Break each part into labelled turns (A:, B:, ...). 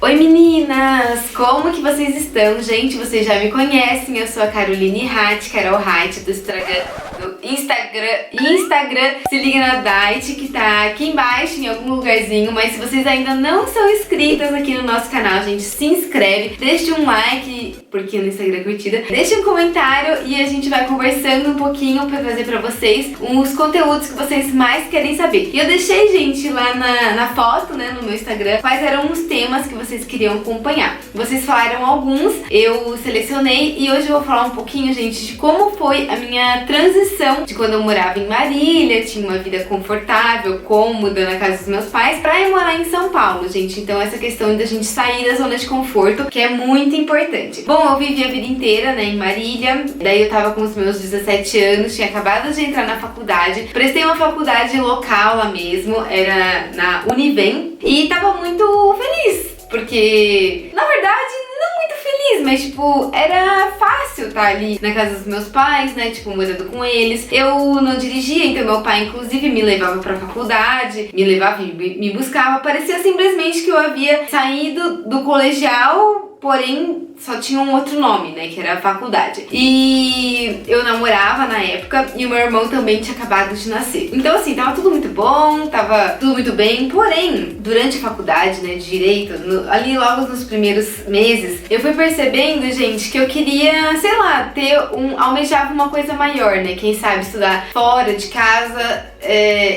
A: Oi meninas, como que vocês estão? Gente, vocês já me conhecem, eu sou a Caroline Hatt, Carol Hatt do Instagram, se liga na Date, que tá aqui embaixo em algum lugarzinho, mas se vocês ainda não são inscritas aqui no nosso canal, gente, se inscreve, deixa um like, porque no Instagram é curtida, deixa um comentário e a gente vai conversando um pouquinho pra trazer pra vocês os conteúdos que vocês mais querem saber. E eu deixei, gente, lá na foto, né, no meu Instagram, quais eram os temas que vocês queriam acompanhar. Vocês falaram alguns, eu selecionei e hoje eu vou falar um pouquinho, gente, de como foi a minha transição de quando eu morava em Marília, tinha uma vida confortável, cômoda na casa dos meus pais, pra ir morar em São Paulo, gente. Então essa questão da gente sair da zona de conforto, que é muito importante. Bom, eu vivi a vida inteira, né, em Marília, daí eu tava com os meus 17 anos, tinha acabado de entrar na faculdade, prestei uma faculdade local lá mesmo, era na Univem, e tava muito feliz. Porque, na verdade, não muito feliz, mas, tipo, era fácil estar ali na casa dos meus pais, né, tipo, morando com eles. Eu não dirigia, então meu pai, inclusive, me levava pra faculdade, me levava e me buscava. Parecia simplesmente que eu havia saído do colegial, porém só tinha um outro nome, né, que era a faculdade. E eu namorava na época e o meu irmão também tinha acabado de nascer. Então assim, tava tudo muito bom, tava tudo muito bem, porém, durante a faculdade, né, de Direito, ali logo nos primeiros meses, eu fui percebendo, gente, que eu queria, sei lá, almejava uma coisa maior, né, quem sabe estudar fora de casa.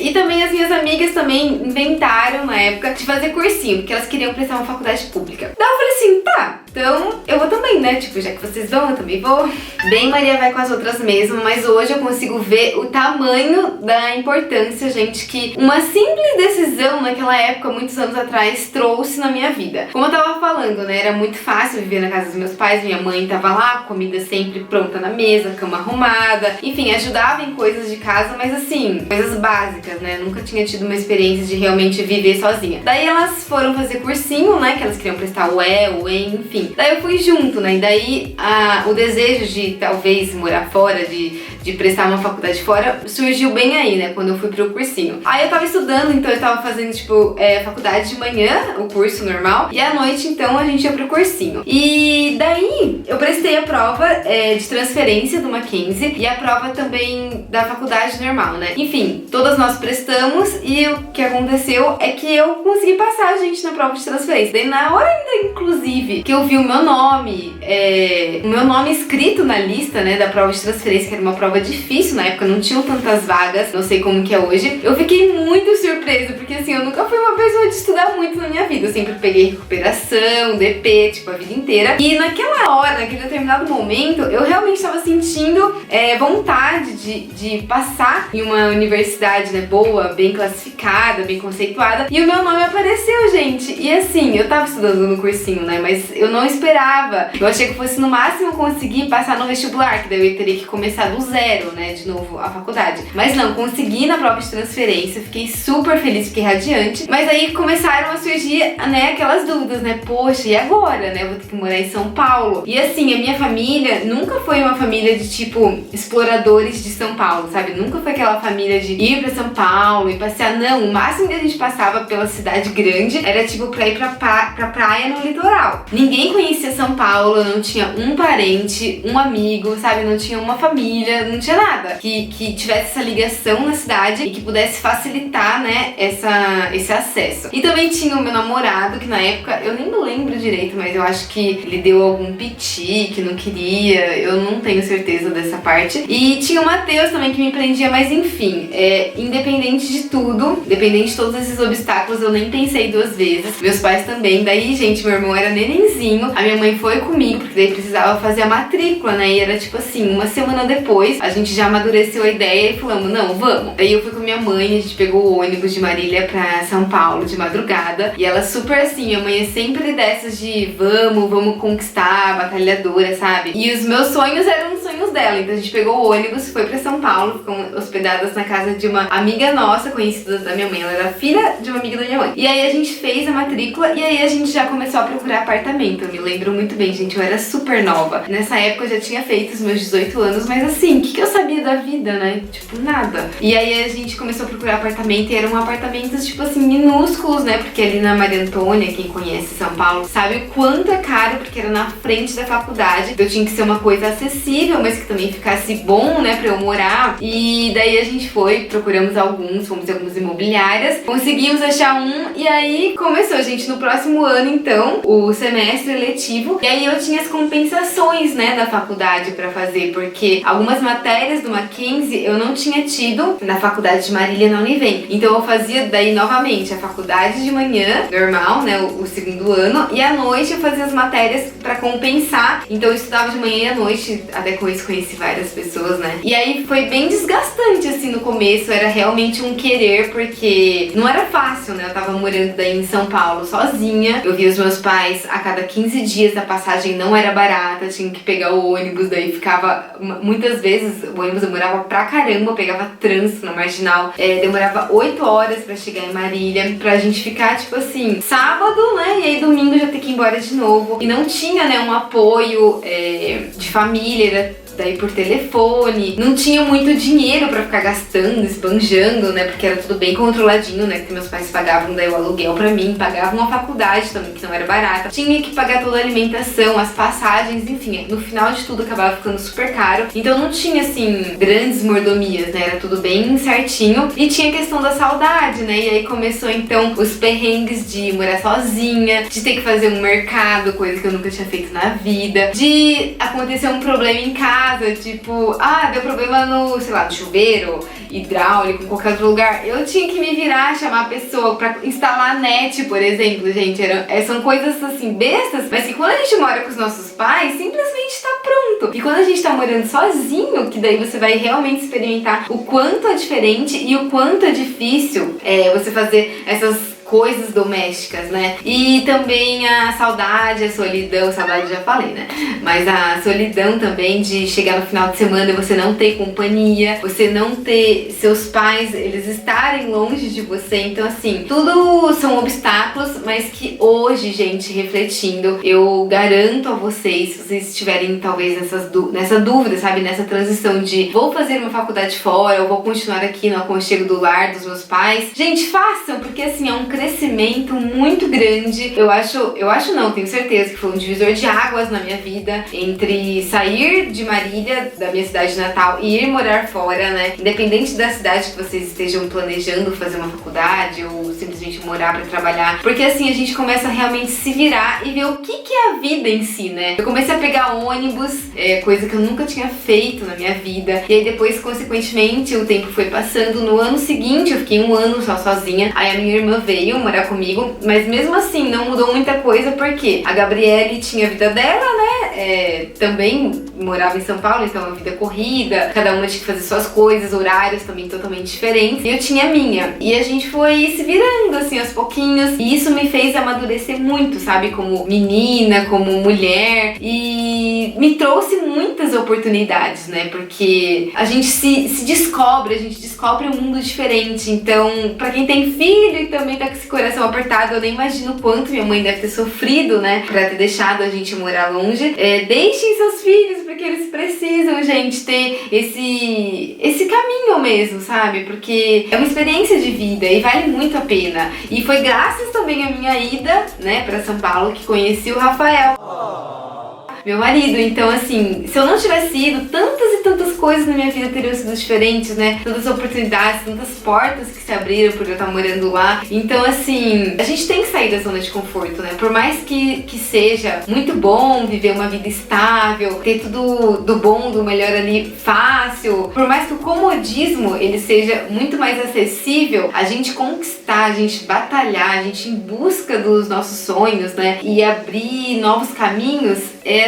A: E também as minhas amigas também inventaram na época de fazer cursinho, porque elas queriam prestar uma faculdade pública. Daí eu falei assim, tá, então eu vou também, né? Tipo, já que vocês vão, eu também vou. Bem, Maria vai com as outras mesmo, mas hoje eu consigo ver o tamanho da importância, gente, que uma simples decisão naquela época, muitos anos atrás, trouxe na minha vida. Como eu tava falando, né? Era muito fácil viver na casa dos meus pais, minha mãe tava lá, comida sempre pronta na mesa, cama arrumada, enfim, ajudava em coisas de casa, mas assim, coisas básicas, né? Nunca tinha tido uma experiência de realmente viver sozinha. Daí elas foram fazer cursinho, né? Que elas queriam prestar o EN, enfim. Daí eu fui junto, né? E daí o desejo de talvez morar fora, de prestar uma faculdade fora, surgiu bem aí, né? Quando eu fui pro cursinho. Aí eu tava estudando, então eu tava fazendo, tipo, faculdade de manhã, o curso normal, e à noite, então, a gente ia pro cursinho. E daí eu prestei a prova de transferência do Mackenzie e a prova também da faculdade normal, né? Enfim, todas nós prestamos e o que aconteceu é que eu consegui passar, gente, na prova de transferência. Daí na hora ainda, inclusive, que eu vi o meu nome escrito na lista, né, da prova de transferência, que era uma prova difícil na época, não tinham tantas vagas, não sei como que é hoje. Eu fiquei muito surpresa, porque assim, eu nunca fui uma pessoa de estudar muito na minha vida. Eu sempre peguei recuperação, DP, tipo, a vida inteira. E naquela hora, naquele determinado momento, eu realmente estava sentindo vontade de passar em uma universidade, né, boa, bem classificada, bem conceituada. E o meu nome apareceu, gente. E assim, eu tava estudando no cursinho, né, mas eu não esperava. Eu achei que fosse no máximo conseguir passar no vestibular, que daí eu teria que começar do zero, né, de novo a faculdade. Mas não, consegui na prova de transferência, fiquei super feliz, fiquei radiante. Mas aí começaram a surgir, né, aquelas dúvidas, né, poxa, e agora, né, eu vou ter que morar em São Paulo. E assim, a minha família nunca foi uma família de tipo exploradores de São Paulo, sabe? Nunca foi aquela família de ir pra São Paulo e passear, não. O máximo que a gente passava pela cidade grande era tipo pra ir pra praia no litoral. Ninguém conhecia São Paulo, não tinha um parente, um amigo, sabe? Não tinha uma família, não tinha nada que tivesse essa ligação na cidade e que pudesse facilitar, né, esse acesso. E também tinha o meu namorado, que na época, eu nem lembro direito, mas eu acho que ele deu algum piti, que não queria, eu não tenho certeza dessa parte. E tinha o Matheus também, que me prendia, mas enfim, independente de tudo, independente de todos esses obstáculos, eu nem pensei duas vezes. Meus pais também. Daí, gente, meu irmão era nenenzinho, a minha mãe foi comigo, porque daí precisava fazer a matrícula, né? E era tipo assim, uma semana depois, a gente já amadureceu a ideia e falamos, não, vamos. Daí eu fui com minha mãe, a gente pegou o ônibus de Marília pra São Paulo de madrugada. E ela super assim, minha mãe é sempre dessas de vamos conquistar, batalhadora, sabe? E os meus sonhos eram os sonhos dela. Então a gente pegou o ônibus, foi pra São Paulo, ficamos hospedadas na casa de uma amiga nossa, conhecida da minha mãe. Ela era filha de uma amiga da minha mãe. E aí a gente fez a matrícula e aí a gente já começou começou a procurar apartamento. Eu me lembro muito bem, gente, eu era super nova. Nessa época eu já tinha feito os meus 18 anos, mas assim, o que eu sabia da vida, né? Tipo, nada. E aí a gente começou a procurar apartamento e eram apartamentos, tipo assim, minúsculos, né? Porque ali na Maria Antônia, quem conhece São Paulo, sabe o quanto é caro, porque era na frente da faculdade. Eu tinha que ser uma coisa acessível, mas que também ficasse bom, né, pra eu morar. E daí a gente foi, procuramos alguns, fomos em algumas imobiliárias, conseguimos achar um e aí começou, gente, no próximo ano, então, o semestre letivo. E aí eu tinha as compensações, né, da faculdade pra fazer, porque algumas matérias do Mackenzie eu não tinha tido na faculdade de Marília, na Univem. Então eu fazia daí novamente a faculdade de manhã, normal, né, o segundo ano, e à noite eu fazia as matérias pra compensar. Então eu estudava de manhã e à noite, até com isso conheci várias pessoas, né. E aí foi bem desgastante, assim, no começo, era realmente um querer, porque não era fácil, né, eu tava morando daí em São Paulo sozinha, eu via os meus pais a cada 15 dias, a passagem não era barata, tinha que pegar o ônibus, daí ficava, muitas vezes, o ônibus demorava pra caramba, eu pegava trânsito na Marginal, demorava 8 horas pra chegar em Marília, pra gente ficar, tipo assim, sábado, né, e aí domingo já ter que ir embora de novo, e não tinha, né, um apoio de família, era daí por telefone, não tinha muito dinheiro pra ficar gastando, esbanjando, né, porque era tudo bem controladinho, né, que meus pais pagavam daí o aluguel pra mim, pagavam a faculdade também, que não era barata, tinha que pagar toda a alimentação, as passagens, enfim, no final de tudo acabava ficando super caro, então não tinha, assim, grandes mordomias, né, era tudo bem certinho, e tinha a questão da saudade, né, e aí começou, então, os perrengues de morar sozinha, de ter que fazer um mercado, coisa que eu nunca tinha feito na vida, de acontecer um problema em casa, tipo, deu problema no, sei lá, no chuveiro, hidráulico, em qualquer outro lugar, eu tinha que me virar, chamar a pessoa pra instalar a net, por exemplo, gente, são coisas assim, bestas, mas que quando a gente mora com os nossos pais, simplesmente tá pronto. E quando a gente tá morando sozinho, que daí você vai realmente experimentar o quanto é diferente e o quanto é difícil você fazer essas coisas domésticas, né? E também a saudade, a solidão, saudade já falei, né? Mas a solidão também de chegar no final de semana e você não ter companhia, você não ter seus pais, eles estarem longe de você. Então, assim, tudo são obstáculos, mas que hoje, gente, refletindo, eu garanto a vocês, se vocês estiverem talvez nessa dúvida, sabe? Nessa transição de vou fazer uma faculdade fora ou vou continuar aqui no aconchego do lar dos meus pais, gente, façam, porque assim, é um crescimento muito grande. Eu acho não, tenho certeza que foi um divisor de águas na minha vida entre sair de Marília, da minha cidade natal, e ir morar fora, né? Independente da cidade que vocês estejam planejando fazer uma faculdade ou simplesmente morar pra trabalhar, porque assim a gente começa a realmente se virar e ver o que é a vida em si, né? Eu comecei a pegar ônibus, coisa que eu nunca tinha feito na minha vida, e aí depois, consequentemente, o tempo foi passando. No ano seguinte eu fiquei um ano só sozinha, aí a minha irmã veio morar comigo, mas mesmo assim não mudou muita coisa, porque a Gabriele tinha a vida dela, né, também morava em São Paulo, então a vida corrida, cada uma tinha que fazer suas coisas, horários também totalmente diferentes, e eu tinha a minha, e a gente foi se virando assim aos pouquinhos, e isso me fez amadurecer muito, sabe, como menina, como mulher, e me trouxe muitas oportunidades, né, porque a gente se descobre, a gente descobre um mundo diferente. Então, pra quem tem filho e também tá com esse coração apertado, eu nem imagino o quanto minha mãe deve ter sofrido, né, pra ter deixado a gente morar longe. Deixem seus filhos, porque eles precisam, gente, ter esse caminho mesmo, sabe, porque é uma experiência de vida e vale muito a pena. E foi graças também à minha ida, né, pra São Paulo que conheci o Rafael, meu marido. Então, assim, se eu não tivesse ido, tantas e tantas coisas na minha vida teriam sido diferentes, né? Tantas oportunidades, tantas portas que se abriram por eu estar morando lá. Então, assim, a gente tem que sair da zona de conforto, né? Por mais que seja muito bom viver uma vida estável, ter tudo do bom, do melhor ali fácil, por mais que o comodismo ele seja muito mais acessível, a gente conquistar, a gente batalhar, a gente ir em busca dos nossos sonhos, né? E abrir novos caminhos,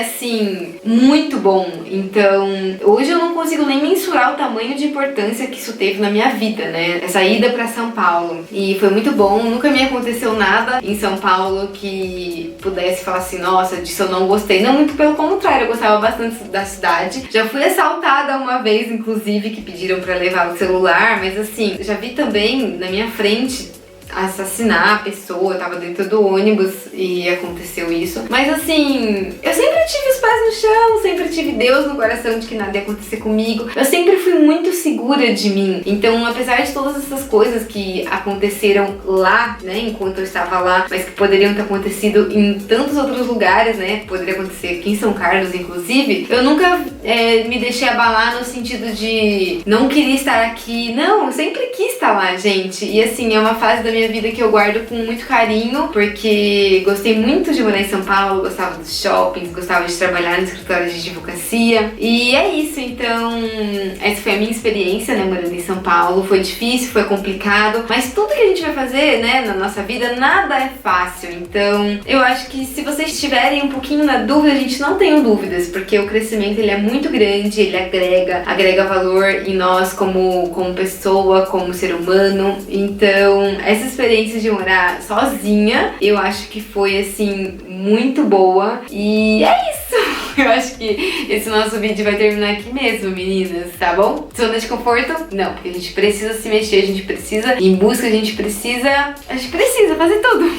A: assim, muito bom. Então, hoje eu não consigo nem mensurar o tamanho de importância que isso teve na minha vida, né? Essa ida pra São Paulo. E foi muito bom, nunca me aconteceu nada em São Paulo que pudesse falar assim, nossa, disso eu não gostei. Não, muito pelo contrário, eu gostava bastante da cidade. Já fui assaltada uma vez, inclusive, que pediram pra levar o celular, mas assim, já vi também na minha frente assassinar a pessoa, eu tava dentro do ônibus e aconteceu isso. Mas assim, eu sempre tive os pés no chão, sempre tive Deus no coração de que nada ia acontecer comigo. Eu sempre fui muito segura de mim. Então, apesar de todas essas coisas que aconteceram lá, né, enquanto eu estava lá, mas que poderiam ter acontecido em tantos outros lugares, né, poderia acontecer aqui em São Carlos, inclusive, eu nunca me deixei abalar no sentido de não queria estar aqui. Não, eu sempre quis estar lá, gente. E assim, é uma fase da minha vida que eu guardo com muito carinho, porque gostei muito de morar em São Paulo, gostava dos shoppings, gostava de trabalhar no escritório de advocacia. E é isso, então, essa foi a minha experiência, né, morando em São Paulo. Foi difícil, foi complicado, mas tudo que a gente vai fazer, né, na nossa vida, nada é fácil. Então, eu acho que se vocês estiverem um pouquinho na dúvida, gente, não tenham dúvidas, porque o crescimento, ele é muito grande, ele agrega valor em nós como pessoa, como ser humano. Então, essa experiência de morar sozinha, eu acho que foi, assim, muito boa. E é isso! Eu acho que esse nosso vídeo vai terminar aqui mesmo, meninas, tá bom? Zona de conforto? Não, porque a gente precisa se mexer, a gente precisa ir em busca, a gente precisa fazer tudo.